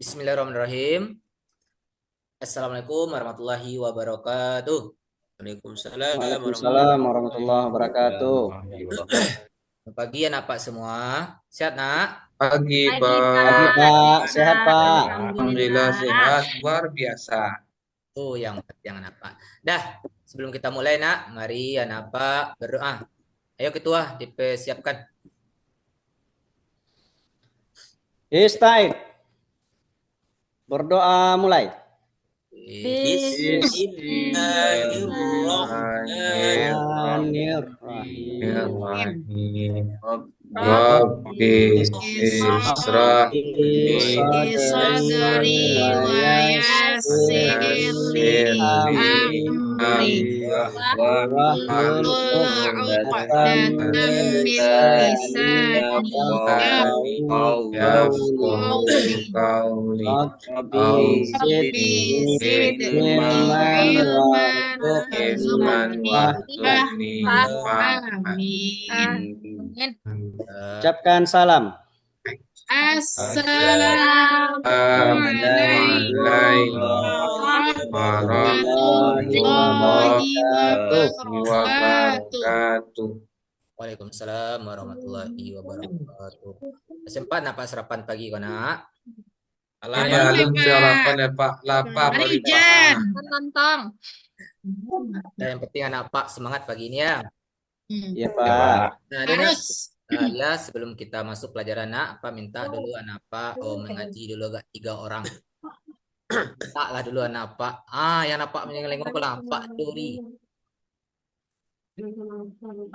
Bismillahirrahmanirrahim. Assalamualaikum warahmatullahi wabarakatuh. Waalaikumsalam Waalaikumsalam warahmatullahi warahmatullahi wabarakatuh. wabarakatuh. Pagi ya nak Pak semua. Sehat nak? Pagi, Pagi Pak. Tuh, Pagi, Pak, Pak. Sehat, sehat. Pak. Alhamdulillah Alhamdulillah. sehat, luar biasa. tuh yang penting anak Pak. Dah, sebelum kita mulai nak, mari anak Pak berdoa. Ayo ketua dipersiapkan. Istai, berdoa mulai. Bismillahirrahmanirrahim. Bismillahirrahmanirrahim. Rabbi Rabbi Israh israh li li sadri wa yassir li amri wahlul wahlul 'uqdatam uqdatam min min lisani lisani yafqahu qawli. qawli. Rabbi Rabbi Zidni zidni ilman ilman warzuqni warzuqni fahma. Amin. Ucapkan salam. Assalamualaikum warahmatullahi wabarakatuh. Waalaikumsalam warahmatullahi wabarakatuh. Sempat nak Pak sarapan pagi kau nak? Ya, belum sarapan ya Pak. Lapar Mari Pak. Jan. Nonton. Dan yang penting anak Pak semangat pagi ini ya. Iya Pak. Nah, Dona, Harus. ya sebelum kita masuk pelajaran nak, Pak minta dulu anak Pak mengaji dulu agak 3 orang. Taklah dulu anak Pak. Yang anak Pak menengok lah Pak Duri.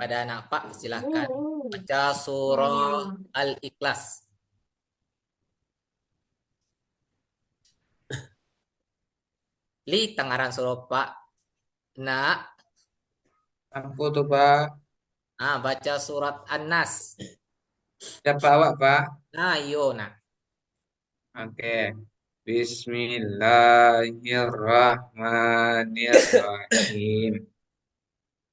Pada anak Pak silakan baca surah Al-Ikhlas. Li tangaran surah Pak. Nak, Apa tuh Pak? baca surat An-Nas. Siapa awak Pak? Yo nak. Oke. Bismillahirrahmanirrahim.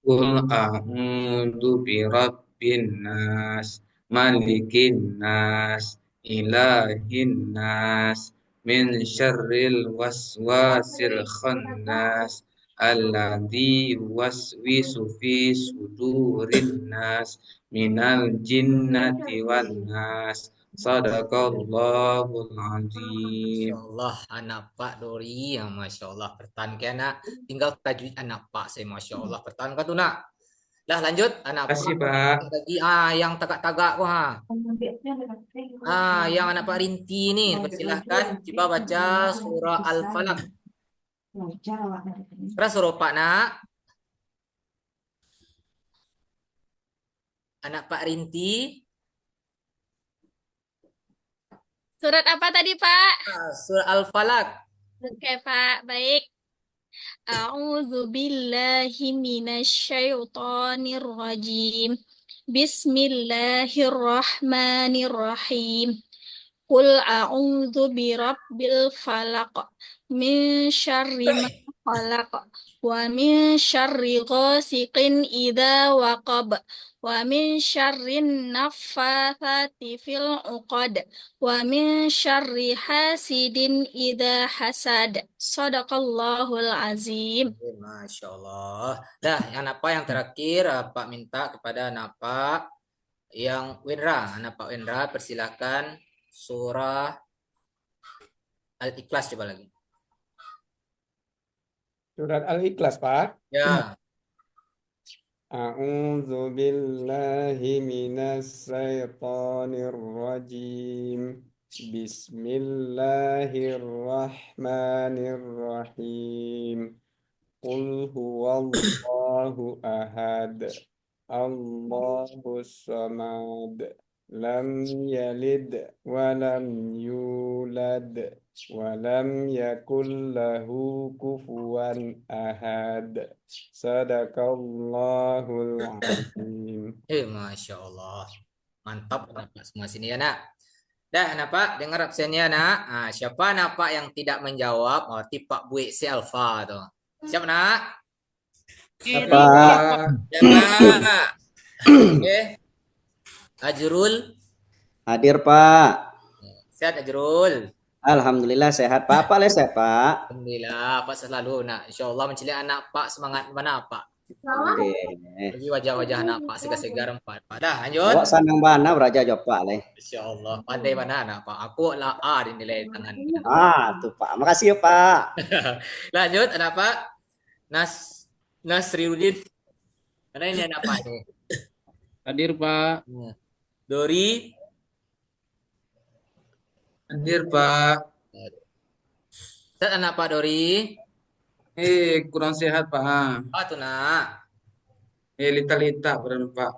Qul a'udzu birabbin nas, malikin nas, ilahin nas, min syarril waswasil khannas, alladzi waswisu fi sudurin nas, minal jinnati wan nas. Sadaqallahul azim. Masya Allah anak Pak Dori yang Masya Allah bertahan ke anak tinggal tajwid anak Pak saya Masya Allah bertahan ke tuh nak dah lanjut anak Terima kasih Pak Pak. lagi yang tagak-tagak yang anak Pak Rinti nih persilahkan coba baca surah Al-Falaq terus surah Pak nak anak Pak Rinti Surat apa tadi Pak? surah Al-Falaq. Oke Pak, baik. A'udzu billahi minasyaitonir rajim. Bismillahirrahmanirrahim. Qul a'udzu birabbil falaq min syarri ma khalaq wa min syarri ghasiqin idza waqab wa min syarrin naffatsati fil 'uqad wa min syarri hasidin idza hasad. Shadaqallahul azim. Masya Allah. Dah, yang apa yang terakhir Pak minta kepada anak Pak yang Windra. Anak Pak Windra persilahkan surah Al-Ikhlas coba lagi. Surat Al-Ikhlas, Pak. Ya. A'udzu billahi minas syaitonir rajim. Bismillahirrahmanirrahim. Qul huwallahu ahad. Allahus samad. Lam yalid wa lam yulad wa lam yakul lahu kufuwan ahad. Sadaqallahul azim. Masya Allah. Mantap anak Pak semua sini ya nak. Dah anak Pak dengar absennya nak. Siapa anak Pak yang tidak menjawab? Pak Bue si Alfa tuh. Siap nak? Siapa? Siapa? Oke. Ajrul. Hadir Pak. Sehat Ajrul. Alhamdulillah sehat Pak. Pak sehat Pak. Alhamdulillah, Pak selalu nak. InsyaAllah mencili anak Pak semangat mana Pak. Oke. Bagi wajah-wajah anak Pak segar-segar Pak. Pak dah lanjut. Awak sanang bana beraja jawab Pak le. InsyaAllah pandai mana anak Pak. Aku lah A di nilai tangan. Tuh Pak. Makasih ya Pak. Lanjut anak Pak. Nasriudin. Mana ini anak Pak ini? Hadir Pak. Dori. Hadir Pak. Set anak Pak Dori. Kurang sehat Pak. Tuh nak. Lita-lita beran Pak.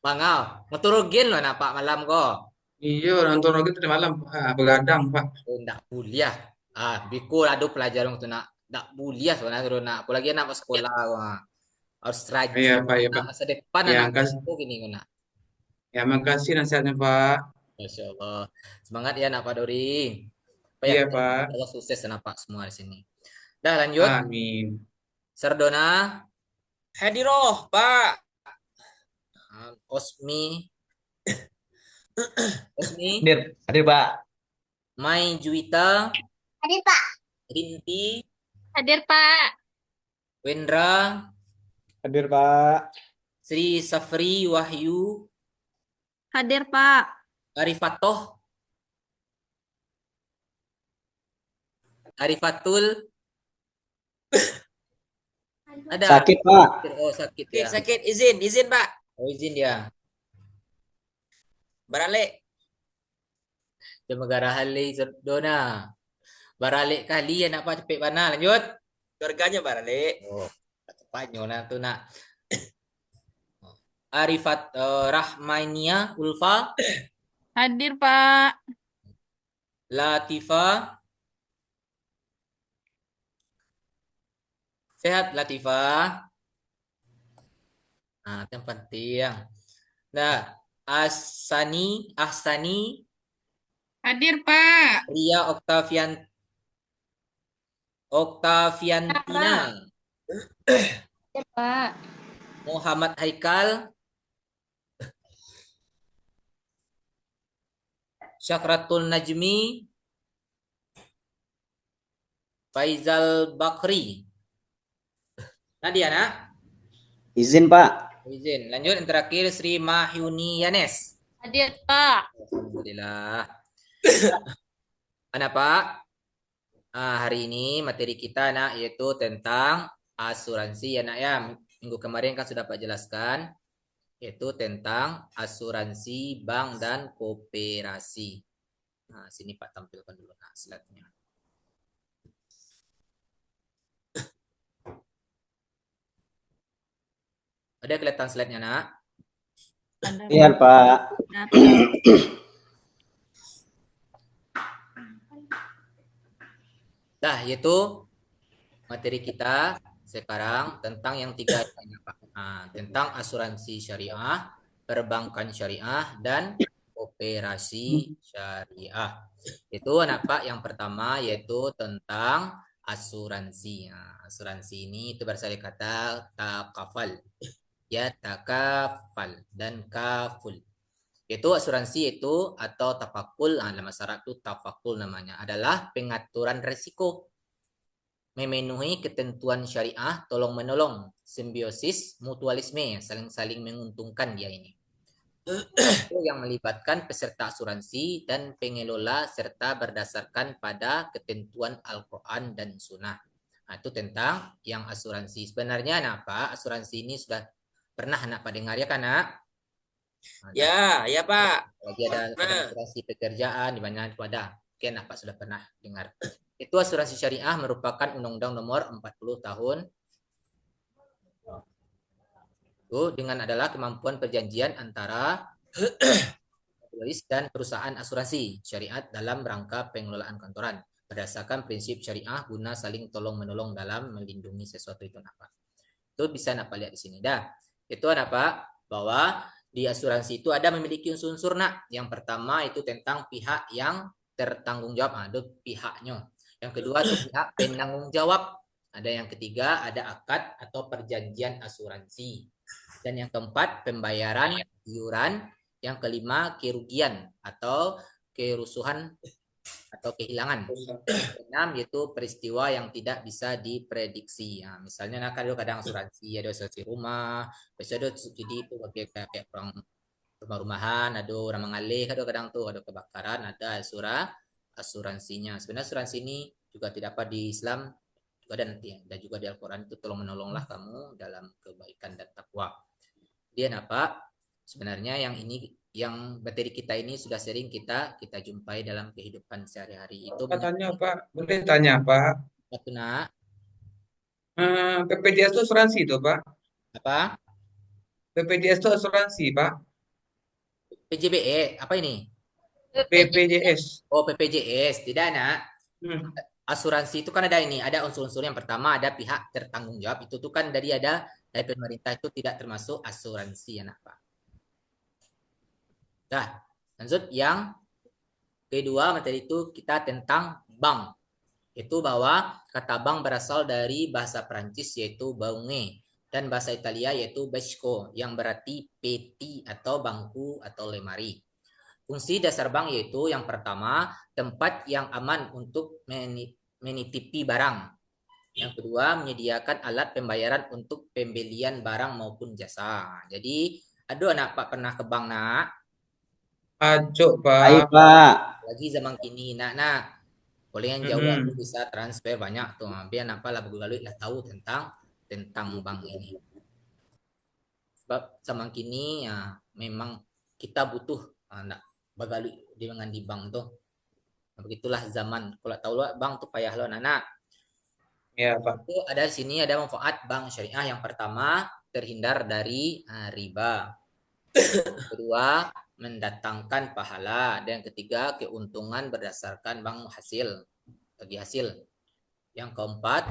Bangau. Ngeturugin loh anak Pak malam kok. Iya, nonton lagi tadi malam Pak. Begadang Pak. Ndak kuliah. Biku adu pelajaran tu nak. Ndak kuliah sebenarnya tu nak. Aku lagi nak masuk sekolah. Harus rajin. Iya Pak, iya Pak. Masa depan Ya, anak aku gini nak. Ya, makasih nasihatnya Pak. Masya Allah. Semangat ya nak Pak Dori. Iya Pak. Allah sukses anak Pak semua di sini. Dah lanjut. Amin. Sardona. Hadiroh Pak. Osmi. Osmi. Hadir Pak. Mai Juwita. Hadir Pak. Rinti. Hadir Pak. Wendra. Hadir Pak. Sri Safri Wahyu. Hadir Pak. Arifatoh. Arifatul. Ada. Sakit Pak. Oh sakit ya. Sakit izin Pak. Oh izin dia. Baralik. Demegara hali Sardona. Baralik kali ya nak Pak cepet mana lanjut. Keluarganya baralik. Oh, tepatnya nak tu nak. Arifat Rahmania Ulfa. Hadir Pak. Latifa. Sehat Latifa. Itu yang penting. Nah, Ahsani. Hadir Pak. Ria Oktaviantina. Hadir Pak. Muhammad Haikal. Syakratul Najmi. Faizal Bakri. Nadia nak? Izin Pak. Izin. Lanjut yang terakhir Sri Mahyuni Yanes. Hadir Pak. Alhamdulillah. Mana Pak? Hari ini materi kita nak yaitu tentang asuransi ya nak ya. Minggu kemarin kan sudah Pak jelaskan yaitu tentang asuransi bank dan koperasi. Sini Pak tampilkan dulu slide-nya. Ada kelihatan slide-nya nak? Iya Pak. Dah, yaitu materi kita sekarang tentang yang tiga ini, Pak. Tentang asuransi syariah, perbankan syariah, dan operasi syariah. Itu anak Pak yang pertama yaitu tentang asuransi. Asuransi ini itu berasal dari kata takafal. Ya, takafal dan kaful. Itu asuransi itu atau tafakul, dalam bahasa Arab itu tafakul namanya, adalah pengaturan risiko. Memenuhi ketentuan syariah, tolong menolong, simbiosis, mutualisme, saling-saling menguntungkan dia ini. Itu yang melibatkan peserta asuransi dan pengelola serta berdasarkan pada ketentuan Al-Quran dan Sunnah. Itu tentang yang asuransi. Sebenarnya apa? Asuransi ini sudah pernah anak Pak dengar ya kan nak? Ya Pak. Lagi ada asuransi pekerjaan di mana itu ada. Oke, anak Pak sudah pernah dengar. Itu asuransi syariah merupakan Undang-Undang Nomor 40 Tahun itu dengan adalah kemampuan perjanjian antara polis dan perusahaan asuransi syariat dalam rangka pengelolaan kantoran berdasarkan prinsip syariah guna saling tolong menolong dalam melindungi sesuatu itu apa. Itu bisa Pak lihat di sini dah. Itu apa? Bahwa di asuransi itu ada memiliki unsur-unsur nak. Yang pertama itu tentang pihak yang tertanggung jawab, itu pihaknya. Yang kedua itu pihak penanggung jawab. Ada yang ketiga ada akad atau perjanjian asuransi. Dan yang keempat pembayaran iuran. Yang kelima kerugian atau kerusuhan atau kehilangan. Enam yaitu peristiwa yang tidak bisa diprediksi. Nah, misalnya kadang asuransi, ada asuransi rumah, biasanya ada subsidi itu bagi kayak orang rumah-rumahan, ada orang mengalih, kadang tuh ada kebakaran, ada asuransinya. Sebenarnya asuransi ini juga tidak apa di Islam juga ada nanti, dan juga di Al-Quran itu tolong menolonglah kamu dalam kebaikan dan takwa. Dia apa? Sebenarnya yang materi kita ini sudah sering kita jumpai dalam kehidupan sehari-hari itu Tanya Pak, boleh tanya Pak? Apa nak? BPJS itu asuransi itu Pak? Apa? BPJS itu asuransi Pak? PJBE apa ini? BPJS. Oh, PPJS tidak nak. Hmm. Asuransi itu kan ada unsur-unsur yang pertama ada pihak tertanggung jawab itu tuh kan dari pemerintah itu tidak termasuk asuransi ya nak Pak. Nah, lanjut yang kedua materi itu kita tentang bank. Itu bahwa kata bank berasal dari bahasa Perancis yaitu baunge dan bahasa Italia yaitu basco yang berarti peti atau bangku atau lemari. Fungsi dasar bank yaitu yang pertama tempat yang aman untuk menitipi barang. Yang kedua menyediakan alat pembayaran untuk pembelian barang maupun jasa. Jadi, aduh anak Pak pernah ke bank nak? Acuk Baik, Pak. Pak. Lagi zaman kini nak. Boleh yang jauh aku bisa transfer banyak tuh. Biar apa lah bergaul lah tahu tentang bank ini. Sebab zaman kini ya memang kita butuh nak bergaul dengan di bank tuh. Nah, begitulah zaman. Kalau tahu lo bank tuh payah lo anak. Ya Pak. Itu ada di sini ada manfaat bank syariah yang pertama terhindar dari riba. Kedua mendatangkan pahala dan yang ketiga keuntungan berdasarkan bank bagi hasil. Yang keempat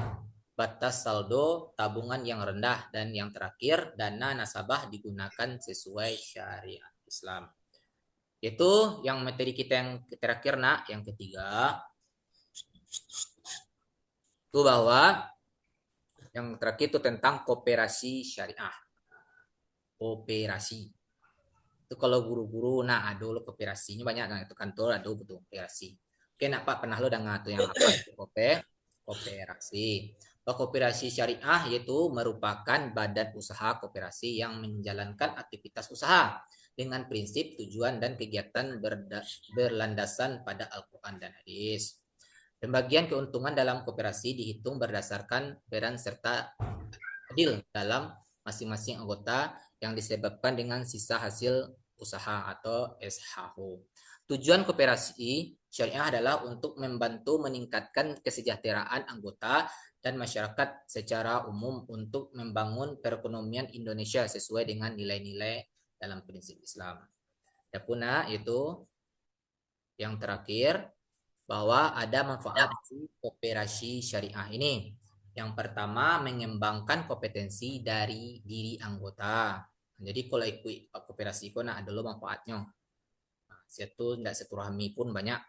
batas saldo tabungan yang rendah dan yang terakhir dana nasabah digunakan sesuai syariat Islam. Itu yang materi kita yang terakhir nak, yang ketiga itu bahwa yang terakhir itu tentang koperasi syariah. Koperasi itu kalau guru-guru nah ada lo kooperasinya banyak nah itu kantor ada betul kooperasi. Oke nak Pak pernah lo dengar tuh yang apa itu kooperasi. Kooperasi syariah yaitu merupakan badan usaha kooperasi yang menjalankan aktivitas usaha dengan prinsip tujuan dan kegiatan berlandasan pada Al-Quran dan hadis. Pembagian keuntungan dalam kooperasi dihitung berdasarkan peran serta adil dalam masing-masing anggota yang disebabkan dengan sisa hasil usaha atau SHO. Tujuan kooperasi syariah adalah untuk membantu meningkatkan kesejahteraan anggota dan masyarakat secara umum untuk membangun perekonomian Indonesia sesuai dengan nilai-nilai dalam prinsip Islam. Adapun itu yang terakhir bahwa ada manfaat kooperasi syariah ini. Yang pertama, mengembangkan kompetensi dari diri anggota. Jadi kalau ikut kooperasi itu ada lo manfaatnya. Itu tidak seturahmi pun banyak.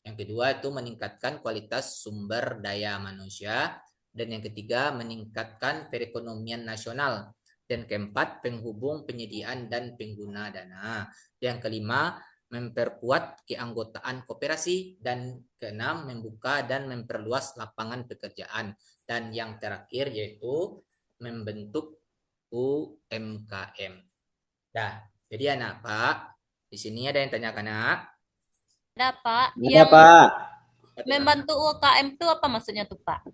Yang kedua itu meningkatkan kualitas sumber daya manusia. Dan yang ketiga meningkatkan perekonomian nasional. Dan keempat penghubung penyediaan dan pengguna dana. Yang kelima memperkuat keanggotaan koperasi, dan keenam membuka dan memperluas lapangan pekerjaan, dan yang terakhir yaitu membentuk UMKM. Nah, jadi anak Pak, di sini ada yang tanyakan nak? Ada Pak. Ada, Yang Pak. membantu UKM itu apa maksudnya tuh Pak?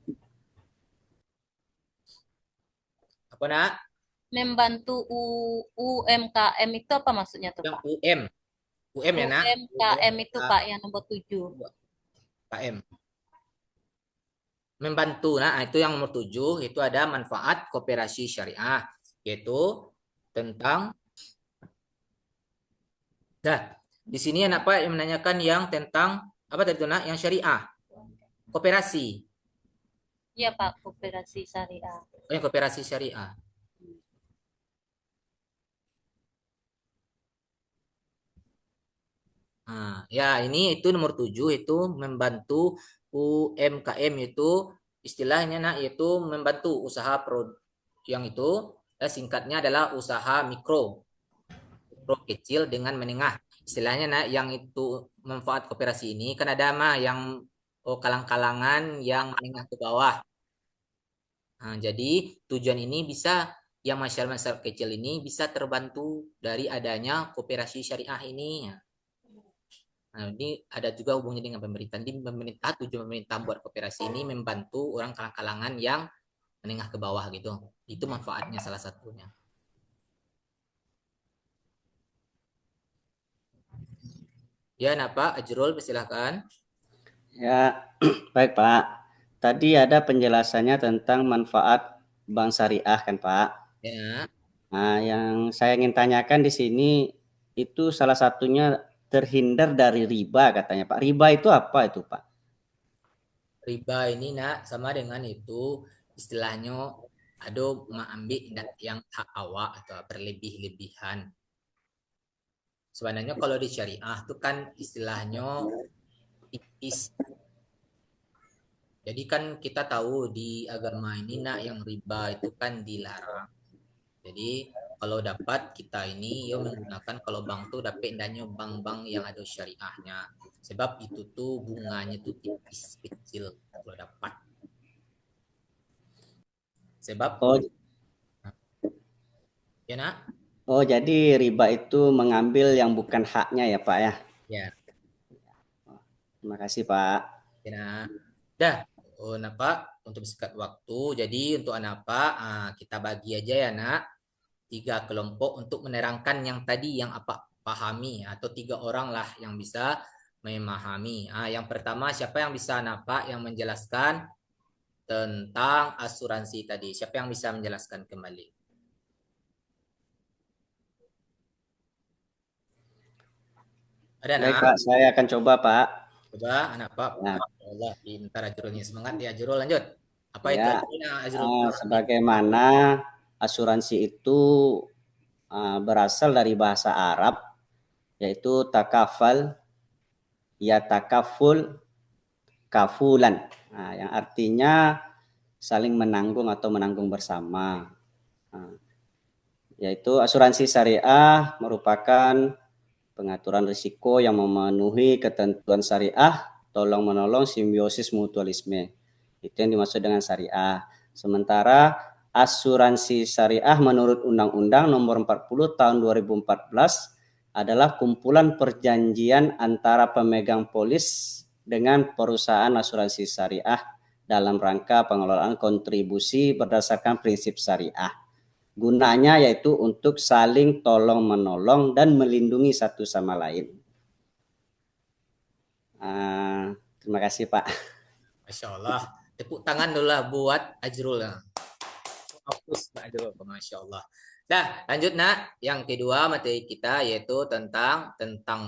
Apa nak? Membantu UMKM itu apa maksudnya tuh Yang Pak? UM ya nak? UMKM itu Pak yang nomor 7. KM. Membantu. Nah, itu yang nomor 7 itu ada manfaat kooperasi syariah, yaitu tentang di sini anak Pak yang menanyakan yang tentang apa tadi itu nak? Yang syariah. Kooperasi. Iya Pak, kooperasi syariah. Yang kooperasi syariah. Nah, ya ini itu nomor 7 itu membantu UMKM itu istilahnya nak yaitu membantu usaha yang itu singkatnya adalah usaha mikro kecil dengan menengah. Istilahnya nak yang itu manfaat koperasi ini kan ada yang kalang-kalangan yang menengah ke bawah. Nah, jadi tujuan ini bisa yang masyarakat kecil ini bisa terbantu dari adanya koperasi syariah ini. Nah, ini ada juga hubungannya dengan pemerintah. Jadi tujuan pemerintah buat koperasi ini membantu orang kalang-kalangan yang menengah ke bawah gitu. Itu manfaatnya salah satunya. Ya, Pak Ajrul, silakan. Ya, baik Pak. Tadi ada penjelasannya tentang manfaat bank syariah kan Pak. Ya. Nah, yang saya ingin tanyakan di sini itu salah satunya terhindar dari riba katanya Pak. Riba itu apa itu Pak? Riba ini sama dengan itu istilahnya ada mengambil yang hak awak atau berlebih-lebihan. Sebenarnya kalau di syariah itu kan istilahnya tipis. Jadi kan kita tahu di agama ini yang riba itu kan dilarang. Jadi kalau dapat kita ini menggunakan kalau bank tuh dapat dannya bank-bank yang ada syariahnya. Sebab itu tuh bunganya tuh tipis kecil kalau dapat. Sebab Oh, ya jadi riba itu mengambil yang bukan haknya ya Pak ya. ya. Terima kasih Pak. Ya. Dah. Pak untuk singkat waktu. Jadi untuk Pak kita bagi aja ya 3 kelompok untuk menerangkan yang tadi yang apa pahami atau 3 orang lah yang bisa memahami. Yang pertama siapa yang bisa Pak yang menjelaskan tentang asuransi tadi? Siapa yang bisa menjelaskan kembali? Ada Baik Pak, saya akan coba Pak. Coba Pak. Ya. Allah pintar Ajrulnya, semangat ya Ajrul, lanjut. Apa itu Ya, Ajrul? sebagaimana asuransi itu berasal dari bahasa Arab, yaitu takafal, ya takaful, kafulan. Nah, yang artinya saling menanggung atau menanggung bersama. Nah, yaitu asuransi syariah merupakan pengaturan risiko yang memenuhi ketentuan syariah, tolong menolong, simbiosis mutualisme. Itu yang dimaksud dengan syariah. Sementara asuransi syariah menurut Undang-Undang Nomor 40 Tahun 2014 adalah kumpulan perjanjian antara pemegang polis dengan perusahaan asuransi syariah dalam rangka pengelolaan kontribusi berdasarkan prinsip syariah. Gunanya yaitu untuk saling tolong-menolong dan melindungi satu sama lain. Terima kasih Pak. Masya Allah. Tepuk tangan dulu lah buat Ajrul. Fokus Pak Ajrul. Masya Allah. Dah, lanjut Yang kedua materi kita yaitu tentang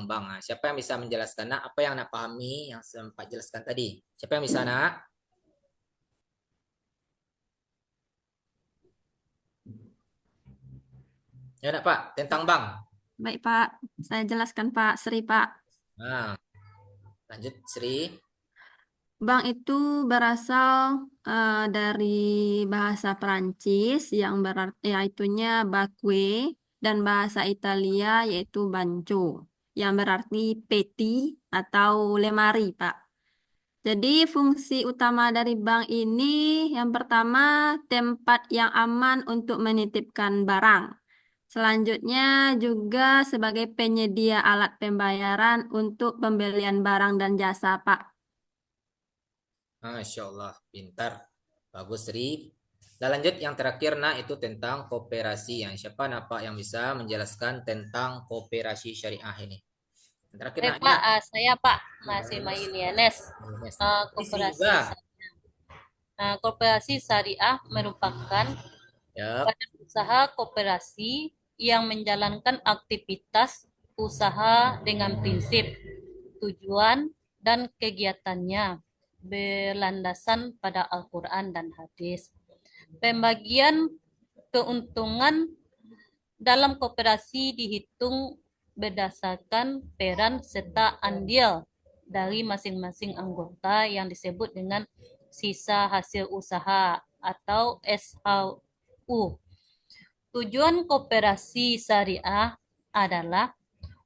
bank. Siapa yang bisa menjelaskan apa yang pahami yang sempat jelaskan tadi? Siapa yang bisa Ya Pak, tentang bank. Baik Pak, saya jelaskan Pak Sri Pak. Lanjut Sri. Bank itu berasal dari bahasa Perancis yang berarti yaitunya bakwe dan bahasa Italia yaitu banco yang berarti peti atau lemari Pak. Jadi fungsi utama dari bank ini yang pertama tempat yang aman untuk menitipkan barang. Selanjutnya juga sebagai penyedia alat pembayaran untuk pembelian barang dan jasa Pak. Masya Allah, pintar. Bagus, Sri. Dan lanjut yang terakhir, itu tentang kooperasi. Siapa Pak yang bisa menjelaskan tentang kooperasi syariah ini? Yang terakhir, Pak, saya Pak, masih Mayunianes. Kooperasi kooperasi syariah merupakan badan usaha kooperasi yang menjalankan aktivitas usaha dengan prinsip, tujuan, dan kegiatannya berlandasan pada Al-Quran dan hadis. Pembagian keuntungan dalam kooperasi dihitung berdasarkan peran serta andil dari masing-masing anggota yang disebut dengan sisa hasil usaha atau SHU. Tujuan kooperasi syariah adalah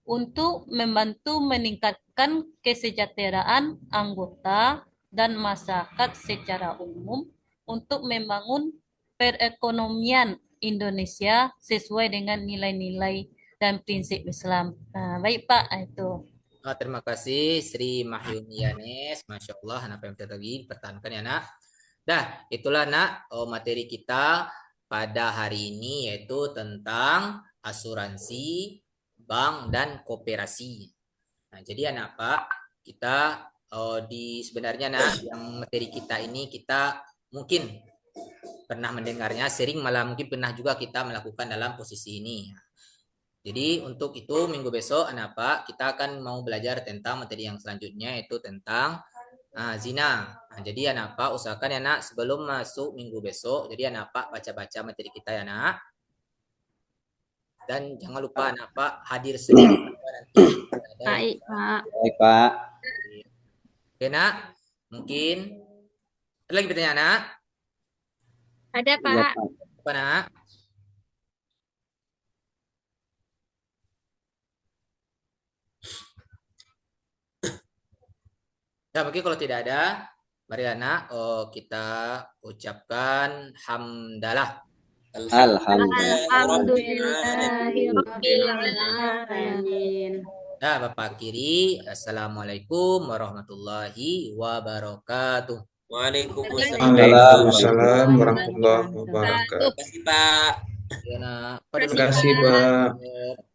untuk membantu meningkatkan kesejahteraan anggota dan masyarakat secara umum untuk membangun perekonomian Indonesia sesuai dengan nilai-nilai dan prinsip Islam. Nah, baik Pak, itu. Terima kasih Sri Mahyuni Yanes. Masya Allah, apa yang tadi pertahankan ya nak. Dah, itulah nak materi kita pada hari ini yaitu tentang asuransi, bank dan koperasi. Nah, jadi anak Pak, kita sebenarnya nak yang materi kita ini kita mungkin pernah mendengarnya, sering malah mungkin pernah juga kita melakukan dalam posisi ini. Jadi untuk itu minggu besok anak Pak, kita akan mau belajar tentang materi yang selanjutnya yaitu tentang zina. Nah, jadi anak Pak usahakan ya nak sebelum masuk minggu besok, jadi anak Pak baca-baca materi kita ya nak. Dan jangan lupa anak Pak hadir semua nanti. Baik, Pak. Baik, Pak. Oke nak, mungkin ada lagi pertanyaan nak? Ada, Iya, Pak. Pak. Apa nak? Ya, mungkin kalau tidak ada, mari anak kita ucapkan hamdalah. Alhamdulillahirrahmanirrahim. Nah, Bapak Kiri, Assalamualaikum warahmatullahi wabarakatuh. Waalaikumsalam warahmatullahi wabarakatuh. Terima kasih Pak. Ya, nak. Terima kasih Pak. Pak.